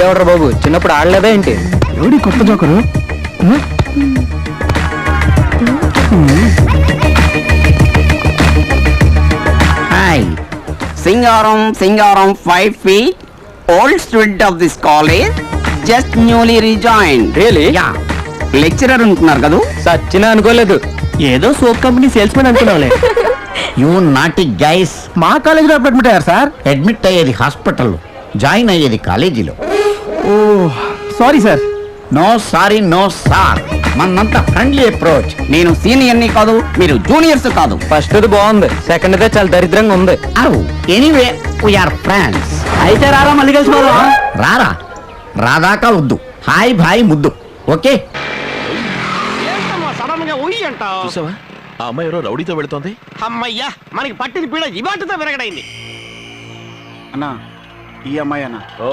ఈడెవడ్రా బాబు, చిన్నప్పుడు ఆడలేదా ఏంటి? ఎవడి కొత్త joker? Hi, Singaram 5 feet, old student of this college, just newly rejoined. Really? Yeah. Lecturer ఉంటున్నారు కదా? సచ్చినా అనుకోలేదు. ఏదో సోప్ కంపెనీ సేల్స్ మెన్ అనుకున్నావులే. You naughty guys. మా కాలేజీలో అడ్మిట్ అయ్యారు సార్. అడ్మిట్ అయ్యేది హాస్పిటల్లో, జాయిన్ అయ్యేది కాలేజీలో. Oh sorry sir. No sorry, no sir. మనంతా ఫ్రెండ్లీ అప్రోచ్. నేను సీనియర్ని కాదు, మీరు జూనియర్స్ కాదు. ఫస్ట్ బాగుంది, సెకండ్ దే చాలా దరిద్రంగా ఉంది. Anyway we are friends. అయితే రారా మళ్ళీ కలిసిపోదాం. రారా, రాదాకా వద్దు. హాయ్ భాయ్ ముద్దు. ఓకే. చూసావా, ఆ అమ్మాయి ఎవరో రౌడీతో వెళుతోంది. అమ్మయ్యా, మనకి పట్టిన పీడ ఇవాటితో విరగడైంది. అన్నా ఈ అమ్మాయి అన్న. ఓ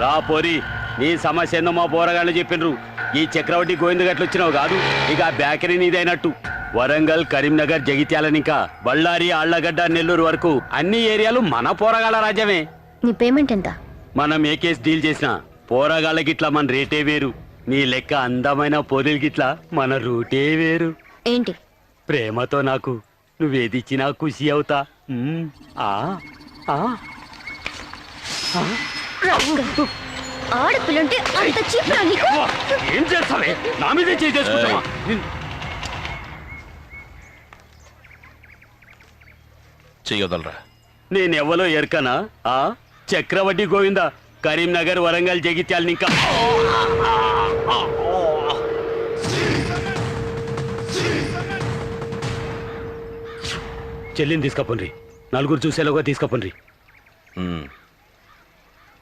రా పోరి, నీ సమస్య ఏందో మా పోరగాళ్ళు చెప్పిండ్రు. ఈ చక్రవడ్డీ గోవింద గట్లు వచ్చినావు కాదు, ఇక బేకరీ నీదైనట్టు. వరంగల్, కరీంనగర్, జగిత్యాలని ఇంకా బళ్ళారి, ఆళ్లగడ్డ, నెల్లూరు వరకు అన్ని ఏరియాలు మన పోరగాళ్ళ రాజ్యమే. నీ పేమెంట్ ఎంత? మనం ఏ కేసు డీల్ చేసినా పోరగాళ్ళ గిట్లా మన రేటే వేరు. నీ లెక్క అందమైన పోరీల గిట్లా మన రూటే వేరు. ఏంటి? ప్రేమతో నాకు నువ్వేదిచ్చినా ఖుషి అవుతా. ఆ ఆ ఆడపిల్లంటే అంత చీప్రా నీకు? ఏం చేస్తావే, నా మీదే చేసుకుంటావా? చెయ్యొదలరా. నేనెవ్వలో ఎరకనా? ఆ చక్రవడ్డీ గోవింద, కరీంనగర్, వరంగల్, జగిత్యాలని ఇంకా చెల్లిని తీసుకపోండి, నలుగురు చూసేలాగా తీసుకపోండి.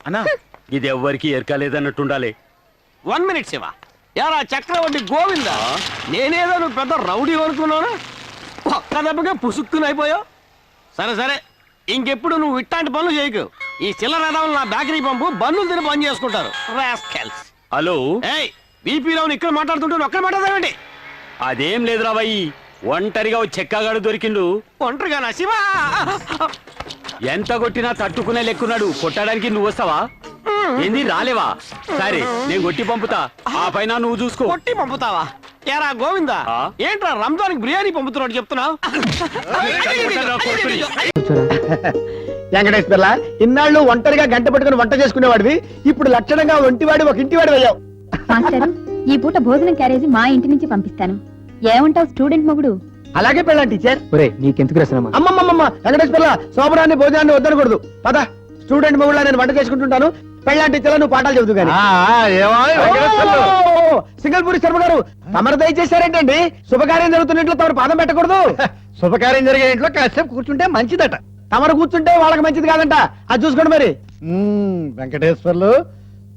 అన్నా ఇది ఎవ్వరికి ఎరకలేదన్నట్టుండాలి. 1 minute శివ. యారా చక్రవర్తి గోవింద, నేనేదో నువ్వు పెద్ద రౌడీ అనుకున్నాను, ఒక్క దెబ్బగా పుసుక్కుని అయిపోయావు. సరే సరే, ఇంకెప్పుడు నువ్వు ఇట్లాంటి పనులు చేయకు. ఈ చిల్లరదాలు నా బేకరీ పంపు, బన్నులు తిని పని చేసుకుంటారు. రాస్కెల్స్. హలో, ఏయ్, బీపీలో ఇక్కడ మాట్లాడుతుంటే నువ్వు ఒక్కడ మాట్లాడతావేంటి? అదేం లేదురా బాయి, ఒంటరిగా ఓ చెక్కగాడు దొరికిండు. ఒంటరిగానా శివా? ఎంత కొట్టినా తట్టుకునే లెక్కున్నాడు. కొట్టడానికి నువ్వు వస్తావా? ఏంది రాలేవా? సరే నేను కొట్టి పంపుతా, ఆ పైన నువ్వు చూసుకో. కొట్టి పంపుతావా? ఏరా గోవిందా, ఏంట్రా రంజాన్ బిర్యానీ పంపుతున్నాడు చెప్తున్నావు? వెంకటేశ్వర్ల, ఇన్నాళ్ళు ఒంటరిగా గంట పట్టుకుని వంట చేసుకునేవాడివి, ఇప్పుడు లక్షణంగా ఒంటివాడి ఒక ఇంటివాడి అయ్యావు. మాస్టర్, ఈ పూట భోజనం క్యారేజీ మా ఇంటి నుంచి పంపిస్తాను. ఏమంటావు స్టూడెంట్ మొగుడు? అలాగే పెళ్ళాం టీచర్. నీకెందుకు రసనమ్మా? అమ్మమ్మమ్మ, వెంకటేశ్వర్ల, శోభనాన్ని భోజనాన్ని వద్దనకూడదు. పద, స్టూడెంట్ మొగుళ్ళ నేను వంట చేసుకుంటుంటాను, పెళ్ళాం టీచర్లా నువ్వు పాఠాలు చెబుతూ గానీ. సింగల్పూరి శర్మ గారు, తమరు దయచేశారేంటండి? శుభకార్యం జరుగుతున్నట్లు తమరు పాదం పెట్టకూడదు. శుభకార్యం జరిగే ఇంట్లో కాసేపు కూర్చుంటే మంచిదట. తమరు కూర్చుంటే వాళ్ళకి మంచిది కాదంట. అది చూసుకోండి మరి. వెంకటేశ్వర్లు,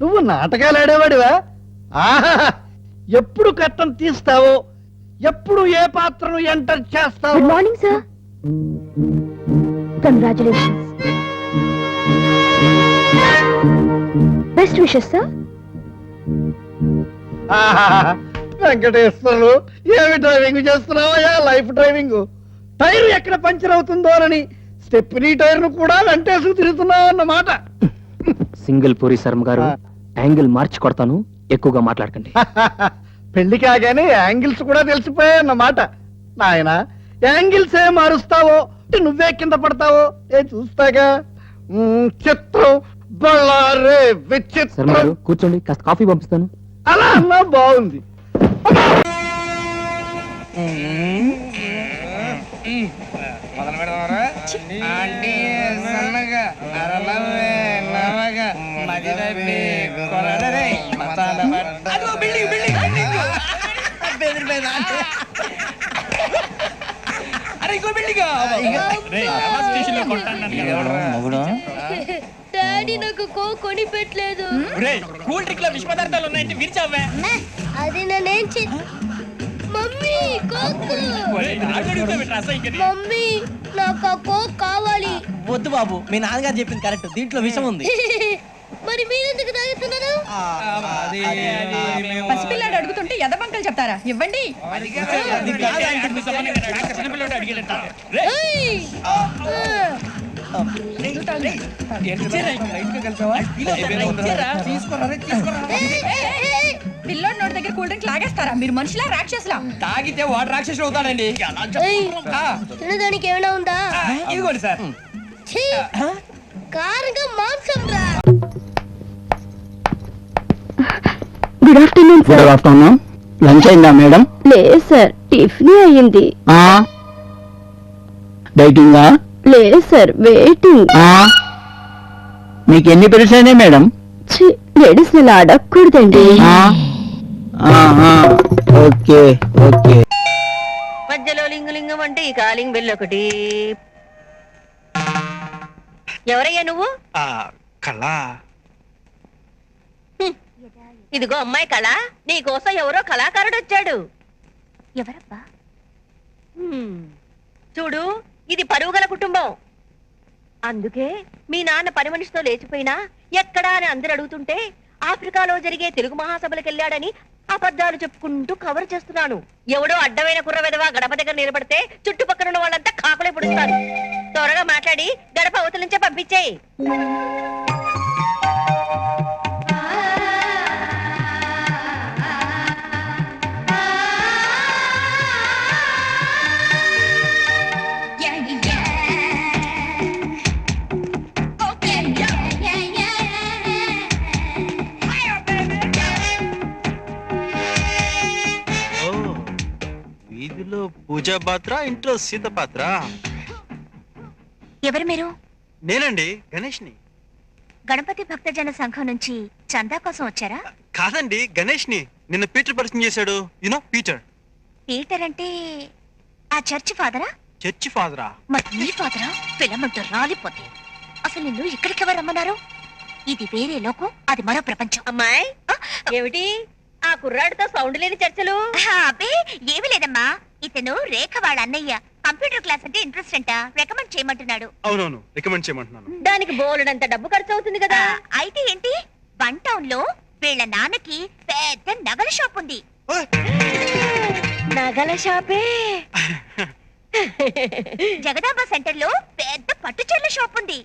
నువ్వు నాటకాలు ఆడేవాడివా? ఎప్పుడు కట్టం తీస్తావో, ఎప్పుడు ఏ పాత్రను ఎంటర్ చేస్తావు? Good morning sir. Congratulations. Best wishes sir. Venkateswarlu, ఏమి డ్రైవింగ్ చేస్తున్నావా? Life driving. టైర్ ఎక్కడ పంచర్ అవుతుందో అని స్టెప్నీ టైర్ ను కూడా వెంటేసుకు తిరుగుతున్నావు అన్నమాట. సింగిల్ పూరి శర్మ గారు, యాంగిల్ మార్చి కొడతాను, ఎక్కువగా మాట్లాడకండి. పెళ్లి కాగానే యాంగిల్స్ కూడా తెలిసిపోయాయన్నమాట. నాయన, యాంగిల్స్ ఏ మారుస్తావో, నువ్వే కింద పడతావో ఏ చూస్తాగా. చిత్రం, బళ్ళారే విచిత్రం. శర్మ గారు కూర్చోండి, కాస్త కాఫీ పంపిస్తాను. అలా అన్నా బాగుంది. డాడీ నాకు కోక్ కొని పెట్టలేదు. కూల్ డ్రింక్ లో విష పదార్థాలు ఉన్నాయంటే విరిచావే. అది నేనేం మమ్మీ కోక్. మమ్మీ నాకు ఆ కోక్ కావాలి. వద్దు బాబు, మీ నాన్నగారు చెప్పింది కరెక్ట్, దీంట్లో విషం ఉంది. మరి మీరెందుకు తాగుతున్నారు? పసిపిల్లాడు అడుగుతుంటే ఎదబంకలు చెప్తారా? ఇవ్వండి. పిల్లోడి నోటి దగ్గర కూల్ డ్రింక్ లాగేస్తారా మీరు మనుషులా రాక్షసులా? తాగితే వాడు రాక్షసుడు అవుతాడండి తినడానికి ఏమైనా ఉందా? ఇదిగోండి సార్. కారంగా మాంసం రా. Good afternoon good afternoon. Lunch అయిందా మేడం? లేదు సార్, టిఫిన్ అయ్యింది. డైటింగా? లేదు సార్, వెయిటింగ్. మీకు ఎన్ని పీరియడ్స్ అయినాయి మేడం? లేడీస్ ఇలా అడగకూడదండి. Okay okay. మధ్యలో లింగలింగం అంటే ఈ కాలింగ్ బెల్ ఒకటి. ఎవరయ్యా నువ్వు? కళ. ఇదిగో అమ్మాయి కళ, నీ కోసం ఎవరో కళాకారుడు వచ్చాడు. ఎవరబ్బా? చూడు, ఇది పరువుగల కుటుంబం. అందుకే మీ నాన్న పని మనిషితో లేచిపోయినా ఎక్కడా అని అందరు అడుగుతుంటే ఆఫ్రికాలో జరిగే తెలుగు మహాసభలకు వెళ్ళాడని అబద్ధాలు చెప్పుకుంటూ కవర్ చేస్తున్నాను. ఎవడో అడ్డమైన కుర్ర వెధవా గడప దగ్గర నిలబడితే చుట్టుపక్కల ఉన్న వాళ్ళంతా కాకులే పుడుస్తారు. త్వరగా మాట్లాడి గడప అవతల నుంచే పంపించేయి. వీధిలో పూజా పాత్ర, ఇంట్లో సీత పాత్ర. ఎవరు మీరు? నేనండి, గణేష్ని. గణపతి భక్తజన సంఘం నుంచి చందా కోసం వచ్చారా? కాదండి, గణేష్ని. నిన్న పీటర్ పరిచయం చేశాడు. You know Peter. పీటర్ అంటే ఆ చర్చ్ ఫాదరా? చర్చి ఫాదరా? మరి నీ ఫాదరా? పిల్లమంటూ రాలిపోతే అసలు నిన్ను ఇక్కడికి ఎవరు రమ్మన్నారు? ఇది వేరే లోకం, అది మరో ప్రపంచం. అమ్మాయి, ఏమిటి ఆ కుర్రాడితో సౌండ్ లేని చర్చలు? అబ్బే ఏమీ లేదమ్మా, ఇతను రేఖ వాళ్ళ అన్నయ్య. కంప్యూటర్ క్లాస్ అంటే ఇంట్రెస్ట్ అంట, రికమెండ్ చేయమంటున్నాడు. అవునవును, రికమెండ్ చేయమంటున్నాను. దానికి బోలెడంత డబ్బు ఖర్చు అవుతుంది కదా. అయితే ఏంటి, వన్ టౌన్ లో వీళ్ళ నాన్నకి పెద్ద నగల షాప్ ఉంది. నగల షాపే? జగదాంబ సెంటర్ లో పెద్ద పట్టుచీరల షాప్ ఉంది.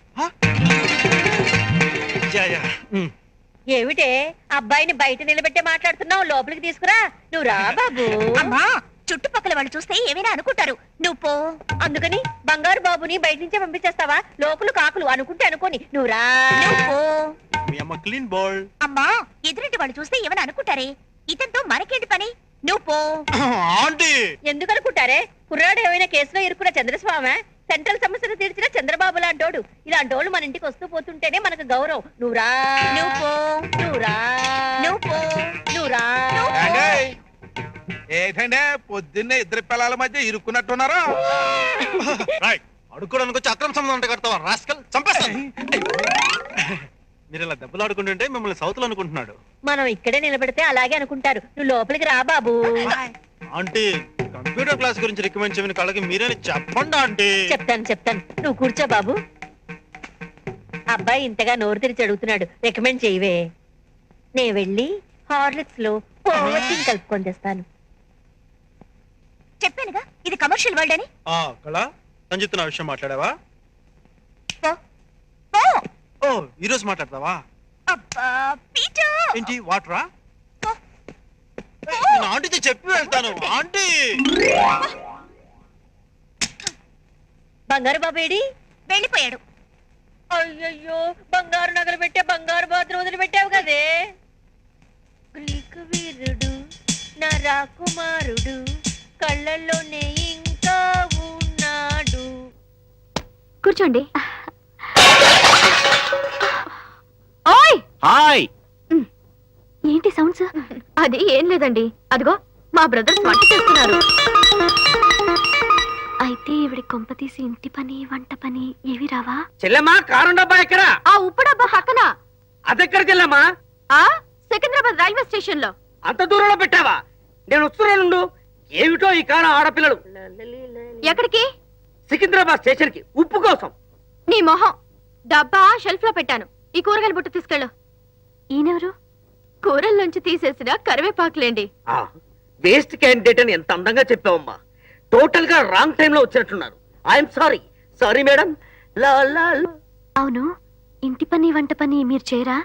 ఏమిటే అబ్బాయిని బయట నిలబెట్టే మాట్లాడుతున్నావు? లోపలికి తీసుకురా. నువ్వు రా బాబు. అమ్మా, చుట్టుపక్కల వాళ్ళు చూస్తే ఏమైనా అనుకుంటారు, నువ్వు పో. అందుకని బంగారు బాబుని బయట నుంచే పంపించేస్తావా? లోకులు కాకులు అనుకుంటే అనుకోని, నువ్వు రా. నువ్వు పో. మీ అమ్మ క్లీన్ బాల్. అమ్మా, ఎదురింటి వాళ్ళు చూస్తే ఏమైనా అనుకుంటారే, ఇతనితో మనకేంటి పని, నువ్వు పో. ఆంటీ, ఎందుకు అనుకుంటారే? కుర్రాడు ఏమైనా కేసులో ఇరుక్కున్న చంద్రస్వామి, సెంట్రల్ సమస్యను తీర్చిన చంద్రబాబు లాంటోడు. ఇలాంటోళ్ళు మన ఇంటికి వస్తూ పోతుంటేనే మనకు గౌరవం. నువ్వు రా. నువ్వు పో. నువ్వు రా. నువ్వు పో. నువ్వు రా. ఏంటంటే పొద్దున్నే ఇద్దరు పిల్లల మధ్య ఇరుక్కున్నట్టున్నారా? అడుక్కోడానికి వచ్చి అక్రమ సంబంధం కడతావా? రాస్కల్, చంపేస్తాను. మీరు ఇలా దెబ్బలు ఆడుకుంటుంటే మిమ్మల్ని సౌతులు అనుకుంటున్నాడు. మనం ఇక్కడే నిలబడితే అలాగే అనుకుంటారు. నువ్వు లోపలికి రా బాబు. ఆంటీ, కంప్యూటర్ క్లాస్ గురించి రికమెండ్ చేయమని కళ్ళకి మీరేని చెప్పండి ఆంటీ. చెప్తాను. నువ్వు కూర్చో బాబు. అబ్బాయి ఇంతగా నోరు తెరిచి అడుగుతున్నాడు, రికమెండ్ చేయవే. నే వెళ్ళి హార్లిక్స్ లో ఓవర్టీన్ కలుపుకొని తెస్తాను. చెప్పానుగా ఇది కమర్షియల్ వరల్డ్ అని. కళ, సంజిత్ నా విషయం మాట్లాడావా? పో. పో. ఓ, ఈ రోజు మాట్లాడతావా? అబ్బా పీటర్. ఏంటి వాటరా? ఆంటీతో చెప్పి వెళ్తాను. ఆంటీ, బంగారు బాబు ఏడి? వెళ్ళిపోయాడు. అయ్యయ్యో, బంగారు నగలు పెట్టే బంగారు బాతులు వదిలిపెట్టావు కదే. గ్రీకు వీరుడు నా రాకుమారుడు, కళ్ళల్లోనే ఇంకా ఉన్నాడు. కూర్చోండి. ఓయ్, హాయ్. ఏంటి సౌండ్స్? అది ఏం లేదండి, అదిగో మా బ్రదర్స్ వంట చేస్తున్నారు. అయితే ఇవిడి కొంప తీసి ఇంటి పని వంట పని ఏవి రావా? చెల్లెమ్మా, కారం డబ్బా ఎక్కడ? ఆ ఉప్పు డబ్బా పక్కన. అదెక్కడ చెల్లెమ్మా? ఆ సికింద్రాబాద్ రైల్వే స్టేషన్ లో. అంత దూరంలో పెట్టావా? నేను వస్తున్నానుండు. ఏమిటో ఈ కాలం ఆడపిల్లలు. ఎక్కడికి? సికింద్రాబాద్ స్టేషన్ కి ఉప్పు కోసం. నీ మొహం. డబ్బా షెల్ఫ్ లో పెట్టాను, ఈ కూరగాయల బుట్ట తీసుకెళ్ళు. ఈయనెవరు? కూరల్లోంచి తీసేసిన కరివేపాకులేండి. వేస్ట్ క్యాండిడేట్ అని ఎంత అందంగా చెప్పావమ్మా. టోటల్ గా రాంగ్ టైం లో వచ్చినట్టున్నారు. I'm sorry. సారీ మేడం, అవును, ఇంటి పని వంట పని మీరు చేయరా?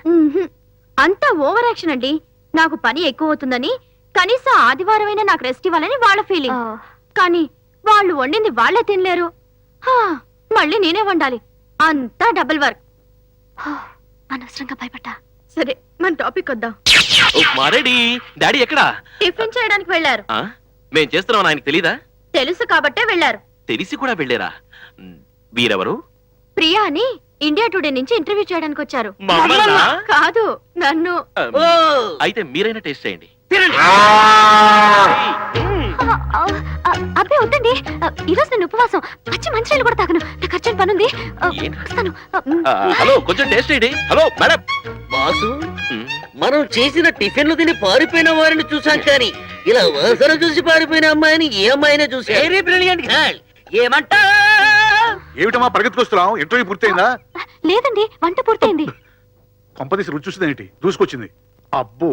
అంతా ఓవర్ యాక్షన్ అండి. నాకు పని ఎక్కువ అవుతుందని కనీసం ఆదివారమైనా నాకు రెస్ట్ ఇవ్వాలని వాళ్ళ ఫీలింగ్. కానీ వాళ్ళు వండింది వాళ్ళే తినలేరు. మళ్ళీ నేనే వండాలి. అంతా డబుల్ వర్క్. అనవసరంగా భయపడ్డా. సరే, మన టాపిక్ వద్దాం. మారేడి డాడీ ఎక్కడా? టిఫిన్ చేయడానికి వెళ్ళారు. మేం చేస్తున్నాం ఆయనకు తెలీదా? తెలుసు కాబట్టే వెళ్ళారు. తెలిసి కూడా వెళ్ళారా? వీరెవరు? ప్రియా అని ఇండియా టుడే నుంచి ఇంటర్వ్యూ చేయడానికి వచ్చారు. మమ్మల్నా? కాదు, నన్ను. అయితే మీరైనా టేస్ట్ చేయండి. అబ్బే వద్దండి, ఈరోజు నేను ఉపవాసం. పచ్చి మంచినీళ్ళు కూడా తాగను. నాకు అర్జెంట్ పని ఉంది. వస్తాను. హలో, కొంచెం టేస్ట్ చేయండి. Hello madam. బాసు, మనం చేసిన టిఫిన్లు తిని పారిపోయిన వారిని చూసాం, కానీ ఇలా వాసన చూసి పారిపోయిన అమ్మాయిని ఏ అమ్మాయినే చూసి. Very brilliant girl. ఏమంటా? ఏమిటమ్మా పరిగెత్తుకొస్తున్నావు? ఇంటర్వ్యూ పూర్తయిందా? లేదండి, వంట పూర్తయింది. కొంపదీసి రుచి చూసిందేంటి? దూసుకొచ్చింది. అబ్బో.